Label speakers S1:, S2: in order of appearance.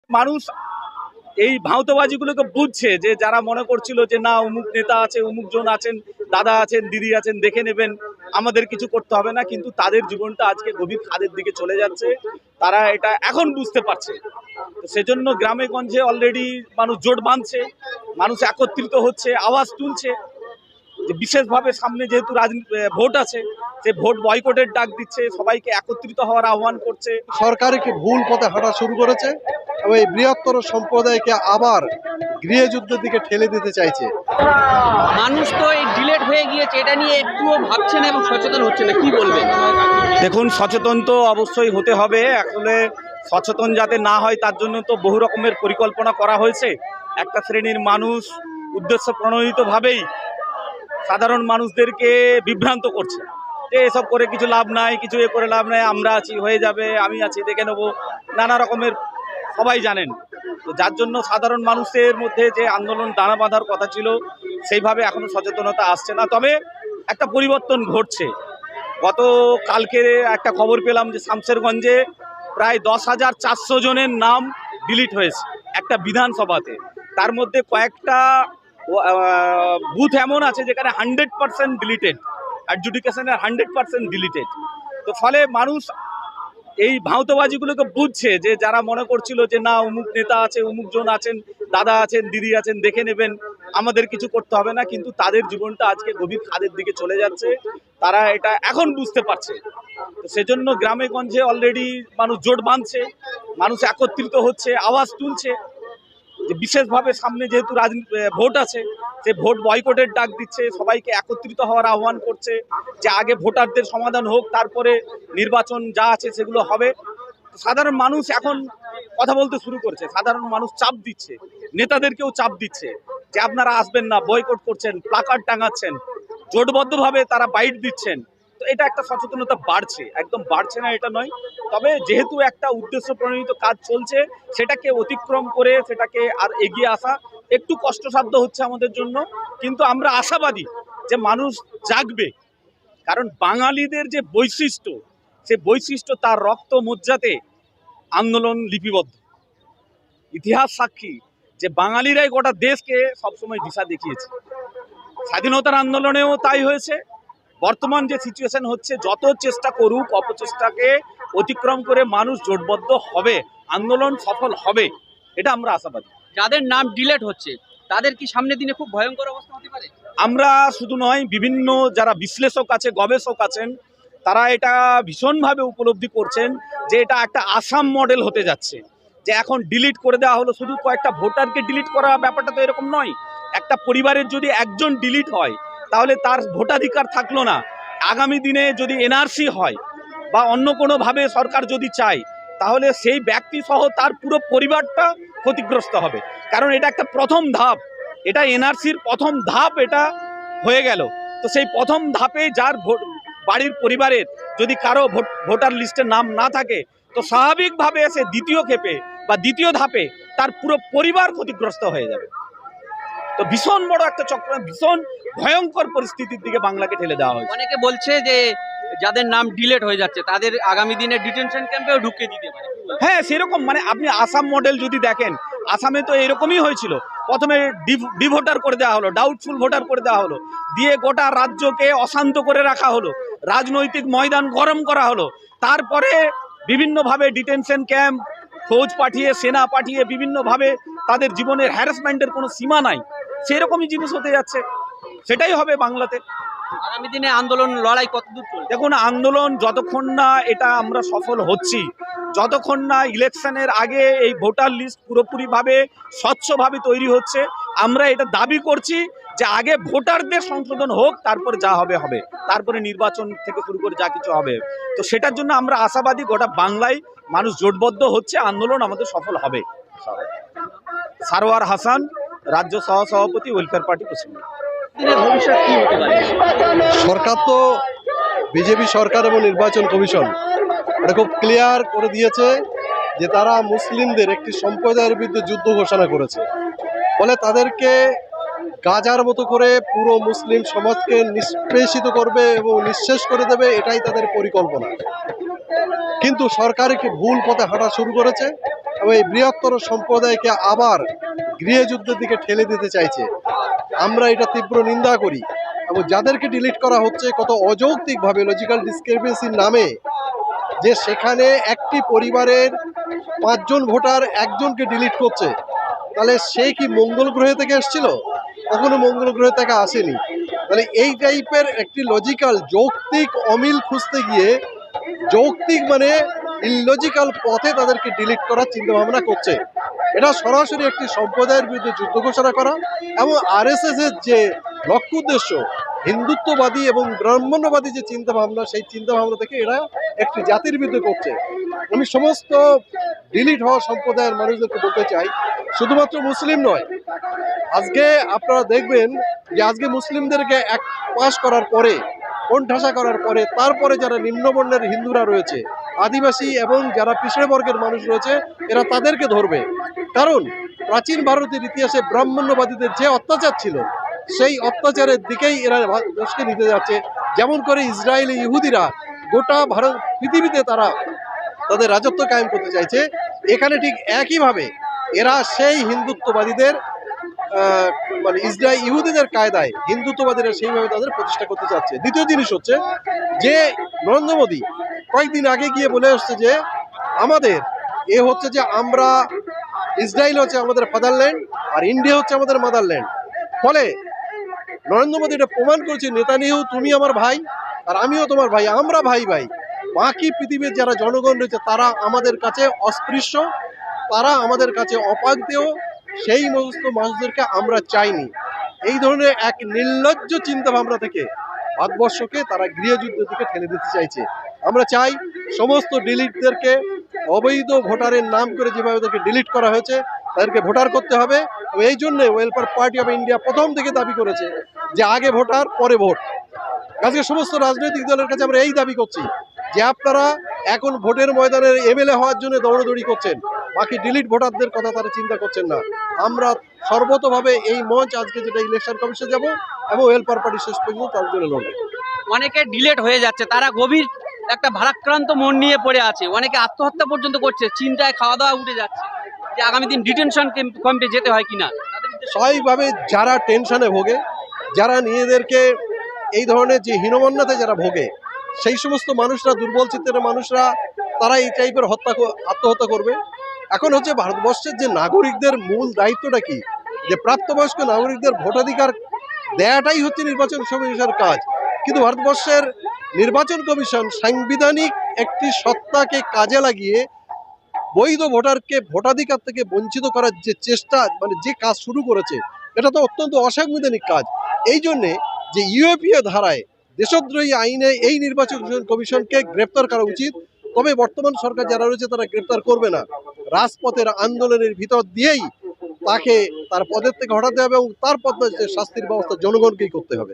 S1: মানুষ এই ভাঁওতাবাজিগুলোকে বুঝছে যে যারা মনে করছিল যে না অমুক নেতা আছে, অমুক জন আছেন, দাদা আছেন, দিদি আছেন, দেখে নেবেন, আমাদের কিছু করতে হবে না, কিন্তু তাদের জীবনটা আজকে গভীর খাদের দিকে চলে যাচ্ছে। তারা এটা এখন বুঝতে পারছে। তো সেজন্য গ্রামে গঞ্জে অলরেডি মানুষ জোট বাঁধছে, মানুষ একত্রিত হচ্ছে, আওয়াজ তুলছে যে বিশেষভাবে সামনে যেহেতু ভোট আছে, সে ভোট বয়কটের ডাক দিচ্ছে, সবাইকে একত্রিত হওয়ার আহ্বান করছে।
S2: সরকারকে ভুল পথে হাঁটা শুরু করেছে এবং এই বৃহত্তর সম্প্রদায়কে আবার গৃহযুদ্ধের দিকে ঠেলে দিতে চাইছে।
S3: মানুষ তো এই ডিলেট হয়ে গিয়েছে, এটা নিয়ে একটুও ভাবছে না এবং সচেতন হচ্ছে না, কি বলবেন?
S1: দেখুন, সচেতন তো অবশ্যই হতে হবে। আসলে সচেতন যাতে না হয় তার জন্য তো বহু রকমের পরিকল্পনা করা হয়েছে। একটা শ্রেণীর মানুষ উদ্দেশ্য প্রণোদিতভাবেই সাধারণ মানুষদেরকে বিভ্রান্ত করছে যে এসব করে কিছু লাভ নাই, কিছু এ করে লাভ নাই, আমরা আছি, হয়ে যাবে, আমি আছি, দেখে নেবো, নানা রকমের সবাই জানেন। তো যার জন্য সাধারণ মানুষের মধ্যে যে আন্দোলন দানা বাঁধার কথা ছিল সেইভাবে এখনো সচেতনতা আসছে না। তবে একটা পরিবর্তন ঘটছে। গত কালকে একটা খবর পেলাম যে শামশেরগঞ্জে প্রায় 10,400 জনের নাম ডিলিট হয়েছে একটা বিধানসভাতে। তার মধ্যে কয়েকটা বুথ এমন আছে যেখানে 100% ডিলিটেড, অ্যাডজুডিকেশনের 100% ডিলিটেড। তো ফলে মানুষ এই ভাঁওতাবাজিগুলোকে বুঝছে যে যারা মনে করছিল যে না অমুক নেতা আছে, অমুক জন আছেন, দাদা আছেন, দিদি আছেন, দেখে নেবেন, আমাদের কিছু করতে হবে না, কিন্তু তাদের জীবনটা আজকে গভীর খাদের দিকে চলে যাচ্ছে। তারা এটা এখন বুঝতে পারছে। তো সেজন্য গ্রামে গঞ্জে অলরেডি মানুষ জোট বাঁধছে, মানুষ একত্রিত হচ্ছে, আওয়াজ তুলছে যে বিশেষভাবে সামনে যেহেতু ভোট আছে, সে ভোট বয়কটের ডাক দিচ্ছে, সবাইকে একত্রিত হওয়ার আহ্বান করছে যে আগে ভোটারদের সমাধান হোক, তারপরে নির্বাচন যা আছে সেগুলো হবে। সাধারণ মানুষ এখন কথা বলতে শুরু করছে, সাধারণ মানুষ চাপ দিচ্ছে, নেতাদেরকেও চাপ দিচ্ছে যে আপনারা আসবেন না, বয়কট করছেন, প্লাকার্ড টাঙাচ্ছেন, জোটবদ্ধভাবে তারা বাইট দিচ্ছেন। তো এটা একটা সচেতনতা বাড়ছে, একদম বাড়ছে না এটা নয়। তবে যেহেতু একটা উদ্দেশ্য প্রণোদিত কাজ চলছে, সেটাকে অতিক্রম করে সেটাকে আর এগিয়ে আসা একটু কষ্টসাধ্য হচ্ছে আমাদের জন্য, কিন্তু আমরা আশাবাদী যে মানুষ জাগবে। কারণ বাঙালিদের যে বৈশিষ্ট্য, সে বৈশিষ্ট্য তার রক্ত মজ্জাতে আন্দোলন লিপিবদ্ধ। ইতিহাস সাক্ষী যে বাঙালিরাই গোটা দেশকে সবসময় দিশা দেখিয়েছে। স্বাধীনতার আন্দোলনেও তাই হয়েছে। বর্তমান যে সিচুয়েশন হচ্ছে, যত চেষ্টা করুক, অপচেষ্টাকে অতিক্রম করে মানুষ জোটবদ্ধ হবে, আন্দোলন সফল হবে, এটা আমরা আশাবাদী।
S3: যাদের নাম ডিলেট হচ্ছে তাদের কি সামনের দিনে খুব ভয়ঙ্কর অবস্থা হতে পারে?
S1: আমরা শুধু নয়, বিভিন্ন যারা বিশ্লেষক আছে, গবেষক আছেন, তারা এটা ভীষণভাবে উপলব্ধি করছেন যে এটা একটা আসাম মডেল হতে যাচ্ছে। যে এখন ডিলিট করে দেওয়া হলো, শুধু কয়েকটা ভোটারকে ডিলিট করা, ব্যাপারটা তো এরকম নয়। একটা পরিবারের যদি একজন ডিলিট হয় তাহলে তার ভোটাধিকার থাকলো না। আগামী দিনে যদি এনআরসি হয় বা অন্য কোনোভাবে সরকার যদি চায়, তাহলে সেই ব্যক্তি সহ তার পুরো পরিবারটা ক্ষতিগ্রস্ত হবে। কারণ এটা একটা প্রথম ধাপ, এটা এনআরসির প্রথম ধাপ, এটা হয়ে গেল। তো সেই প্রথম ধাপে যার বাড়ির পরিবারের যদি কারো ভোটার লিস্টে নাম না থাকে, তো স্বাভাবিকভাবে সে দ্বিতীয় ক্ষেপে বা দ্বিতীয় ধাপে তার পুরো পরিবার ক্ষতিগ্রস্ত হয়ে যাবে। তো ভীষণ বড় একটা চক্র, ভীষণ ভয়ঙ্কর পরিস্থিতির দিকে বাংলাকে ঠেলে দেওয়া হয়েছে।
S3: অনেকে বলছে যে যাদের নাম ডিলেট হয়ে যাচ্ছে তাদের আগামী দিনে ডিটেনশন ক্যাম্পেও ঢুকিয়ে দিতে পারে।
S1: হ্যাঁ, সেরকম মানে আপনি আসাম মডেল যদি দেখেন, আসামে তো এরকমই হয়েছিল। প্রথমে ডিভোটার করে দেওয়া হলো, ডাউটফুল ভোটার করে দেওয়া হলো, দিয়ে গোটা রাজ্যকে অশান্ত করে রাখা হলো, রাজনৈতিক ময়দান গরম করা হলো। তারপরে বিভিন্নভাবে ডিটেনশন ক্যাম্প, ফৌজ পাঠিয়ে, সেনা পাঠিয়ে বিভিন্নভাবে তাদের জীবনের হ্যারাসমেন্টের কোনো সীমা নাই। সেরকমই জিনিস হতে যাচ্ছে, সেটাই হবে বাংলাতে।
S3: আগামী দিনে আন্দোলন লড়াই কতদূর চলবে?
S1: দেখুন, আন্দোলন যতক্ষণ না এটা আমরা সফল হচ্ছি, যতক্ষণ না ইলেকশনের আগে এই ভোটার লিস্ট পুরোপুরিভাবে স্বচ্ছভাবে তৈরি হচ্ছে, আমরা এটা দাবি করছি যে আগে ভোটারদের সংশোধন হোক, তারপর যা হবে হবে, তারপরে নির্বাচন থেকে শুরু করে যা কিছু হবে। তো সেটার জন্য আমরা আশাবাদী, গোটা বাংলায় মানুষ জোটবদ্ধ হচ্ছে, আন্দোলন আমাদের সফল হবে। সারোয়ার হাসান, রাজ্য সহসভাপতি, ওয়েলফেয়ার পার্টি, পশ্চিমবঙ্গ।
S3: ভবিষ্যৎ কি হতে পারে?
S2: সরকার তো বিজেপি সরকার এবং নির্বাচন কমিশন এটা খুব ক্লিয়ার করে দিয়েছে যে তারা মুসলিমদের একটি সম্প্রদায়ের বিরুদ্ধে যুদ্ধ ঘোষণা করেছে। ফলে তাদেরকে গাজার মতো করে পুরো মুসলিম সমাজকে নিষ্পেষিত করবে এবং নিঃশেষ করে দেবে, এটাই তাদের পরিকল্পনা। কিন্তু সরকার একটি ভুল পথে হাঁটা শুরু করেছে এবং এই বৃহত্তর সম্প্রদায়কে আবার গৃহযুদ্ধের দিকে ঠেলে দিতে চাইছে। আমরা এটা তীব্র নিন্দা করি এবং যাদেরকে ডিলিট করা হচ্ছে কত অযৌক্তিকভাবে লজিক্যাল ডিসক্রিপেন্সির নামে, যে সেখানে একটি পরিবারের 5 জন ভোটার একজনকে ডিলিট করছে, তাহলে সে কি মঙ্গল গ্রহে থেকে এসেছিল? কখনো মঙ্গল গ্রহ থেকে আসেনি। তাহলে এই টাইপের একটি লজিক্যাল যৌক্তিক অমিল খুঁজতে গিয়ে যৌক্তিক মানে ইললজিক্যাল পথে তাদেরকে ডিলিট করার চিন্তা ভাবনা করছে। এটা সরাসরি একটি সম্প্রদায়ের বিরুদ্ধে যুদ্ধ ঘোষণা করা এবং আরএসএস এর যে লক্ষ্য উদ্দেশ্য হিন্দুত্ববাদী এবং ব্রাহ্মণ্যবাদী যে চিন্তা ভাবনা, সেই চিন্তা ভাবনা থেকে এরা একটি জাতির বিরুদ্ধে করছে। আমি সমস্ত ডিলিট হওয়া সম্প্রদায়ের মানুষদেরকে বলতে চাই, শুধুমাত্র মুসলিম নয়, আজকে আপনারা দেখবেন যে আজকে মুসলিমদেরকে এক পাশ করার পরে, কোণঠাসা করার পরে, তারপরে যারা নিম্নবর্ণের হিন্দুরা রয়েছে, আদিবাসী এবং যারা পিছড়ে বর্গের মানুষ রয়েছে, এরা তাদেরকে ধরবে। কারণ প্রাচীন ভারতের ইতিহাসে ব্রাহ্মণ্যবাদীদের যে অত্যাচার ছিল, সেই অত্যাচারের দিকেই এরা দেশকে নিতে যাচ্ছে। যেমন করে ইসরায়েলি ইহুদিরা গোটা ভারত পৃথিবীতে তারা তাদের রাজত্ব কায়েম করতে চাইছে, এখানে ঠিক একইভাবে এরা সেই হিন্দুত্ববাদীদের মানে ইসরায়েল ইহুদিদের কায়দায় হিন্দুত্ববাদীরা সেইভাবে তাদের প্রতিষ্ঠা করতে চাচ্ছে। দ্বিতীয় জিনিস হচ্ছে যে নরেন্দ্র মোদী কয়েকদিন আগে গিয়ে বলে আসছে যে আমাদের হচ্ছে যে আমরা ইসরায়েল হচ্ছে আমাদের ফাদারল্যান্ড আর ইন্ডিয়া হচ্ছে আমাদের মাদারল্যান্ড। ফলে নরেন্দ্র মোদী এটা প্রমাণ করছে, নেতানিয়াহু তুমি আমার ভাই আর আমিও তোমার ভাই, আমরা ভাই ভাই। বাকি পৃথিবীর যারা জনগণ রয়েছে তারা আমাদের কাছে অস্পৃশ্য, তারা আমাদের কাছে অপাজ্ঞেয়, সেই সমস্ত মানুষদেরকে আমরা চাইনি। এই ধরনের এক নির্লজ্জ চিন্তা ভাবনা থেকে ভারতবর্ষকে তারা গৃহযুদ্ধের দিকে ঠেলে দিতে চাইছে। আমরা চাই সমস্ত ডিলিটদেরকে, অবৈধ ভোটারের নাম করে যেভাবে তাদেরকে ডিলিট করা হয়েছে, তাদেরকে ভোটার করতে হবে। এবং এই জন্যে ওয়েলফেয়ার পার্টি অফ ইন্ডিয়া প্রথম থেকে দাবি করেছে যে আগে ভোটার পরে ভোট। আজকে সমস্ত রাজনৈতিক দলের কাছে আমরা এই দাবি করছি যে আপনারা এখন ভোটের ময়দানের এমএলএ হওয়ার জন্য দৌড়দৌড়ি করছেন, বাকি ডিলিট ভোটারদের কথা তারা চিন্তা করছেন না। আমরা সর্বতভাবে এই মঞ্চ আজকে যেটা ইলেকশন কমিশনে যাব এবং ওয়েলফেয়ার পার্টি শেষ পর্যন্ত তার জন্য লড়বে।
S3: অনেকে ডিলেট হয়ে যাচ্ছে, তারা গভীর একটা ভারাক্রান্ত মন নিয়ে পড়ে আছে, অনেকে আত্মহত্যা পর্যন্ত করছে, চিন্তায় খাওয়া দাওয়া উঠে যাচ্ছে যে আগামী দিন ডিটেনশন ক্যাম্পে যেতে হয় কিনা।
S2: স্বাভাবিকভাবে যারা টেনশনে ভোগে, যারা নিজেদেরকে এই ধরনের যে হীনমন্যতাতে যারা ভোগে, সেই সমস্ত মানুষরা, দুর্বল চিত্তের মানুষরা, তারা এই টাইপের আত্মহত্যা করবে। এখন হচ্ছে ভারতবর্ষের যে নাগরিকদের মূল দায়িত্বটা কি, যে প্রাপ্তবয়স্ক নাগরিকদের ভোটাধিকার দেয়াটাই হচ্ছে নির্বাচন কমিশনের কাজ। কিন্তু ভারতবর্ষের নির্বাচন কমিশন সাংবিধানিক একটি সত্তাকে কাজে লাগিয়ে বৈধ ভোটারকে ভোটাধিকার থেকে বঞ্চিত করার যে চেষ্টা, মানে যে কাজ শুরু করেছে, এটা তো অত্যন্ত অসাংবিধানিক কাজ। এই জন্যে যে ইউএপিএ ধারায় দেশদ্রোহী আইনে এই নির্বাচন কমিশনকে গ্রেপ্তার করা উচিত। তবে বর্তমান সরকার যারা রয়েছে তারা গ্রেপ্তার করবে না, রাজপথের আন্দোলনের ভিতর দিয়েই তাকে তার পদের থেকে হটাতে হবে এবং তার পদ শাস্তির ব্যবস্থা জনগণকেই করতে হবে।